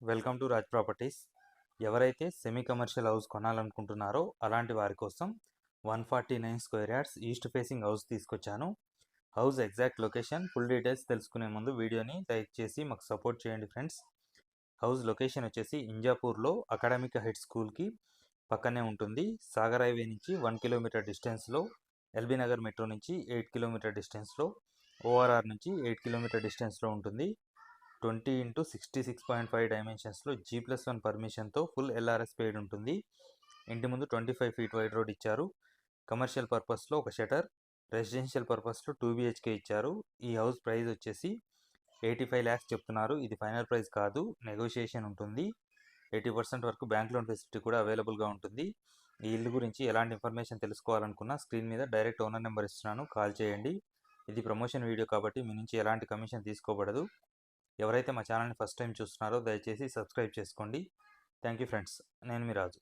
Welcome to Raj properties. ఎవరైతే semi commercial house కొనాలనుకుంటున్నారో అలాంటి వారి కోసం 149 square yards east facing house తీసుకొచ్చాను. House exact location, full details తెలుసుకునే ముందు వీడియోని లైక్ చేసి మాకు సపోర్ట్ చేయండి ఫ్రెండ్స్. హౌస్ లొకేషన్ వచ్చేసి ఇంజాపూర్లో అకాడమిక్ హైట్ స్కూల్కి పక్కనే ఉంటుంది. సాగర్ హైవే నుంచి 1 కిలోమీటర్ డిస్టెన్స్లో, ఎల్బీ నగర్ మెట్రో నుంచి 8 కిలోమీటర్ డిస్టెన్స్లో, ఓఆర్ఆర్ నుంచి 8 కిలోమీటర్ డిస్టెన్స్లో ఉంటుంది. 20x66.5 డైమెన్షన్స్లో G+1 పర్మిషన్తో ఫుల్ ఎల్ఆర్ఎస్ పెయిడ్ ఉంటుంది. ఇంటి ముందు 25 ఫీట్ వైడ్ రోడ్ ఇచ్చారు. కమర్షియల్ పర్పస్లో ఒక షటర్, రెసిడెన్షియల్ పర్పస్లో 2 BHK ఇచ్చారు. ఈ హౌస్ ప్రైస్ వచ్చేసి 85 lakhs చెప్తున్నారు. ఇది ఫైనల్ ప్రైస్ కాదు, నెగోషియేషన్ ఉంటుంది. 80% వరకు బ్యాంక్ లోన్ ఫెసిలిటీ కూడా అవైలబుల్గా ఉంటుంది. ఈ ఇల్లు గురించి ఎలాంటి ఇన్ఫర్మేషన్ తెలుసుకోవాలనుకున్నా స్క్రీన్ మీద డైరెక్ట్ ఓనర్ నెంబర్ ఇస్తున్నాను, కాల్ చేయండి. ఇది ప్రమోషన్ వీడియో కాబట్టి మీ నుంచి ఎలాంటి కమిషన్ తీసుకోబడదు. ఎవరైతే మా ఛానల్ని ఫస్ట్ టైం చూస్తున్నారో దయచేసి సబ్స్క్రైబ్ చేసుకోండి. Thank you friends. నేను మీ రాజు.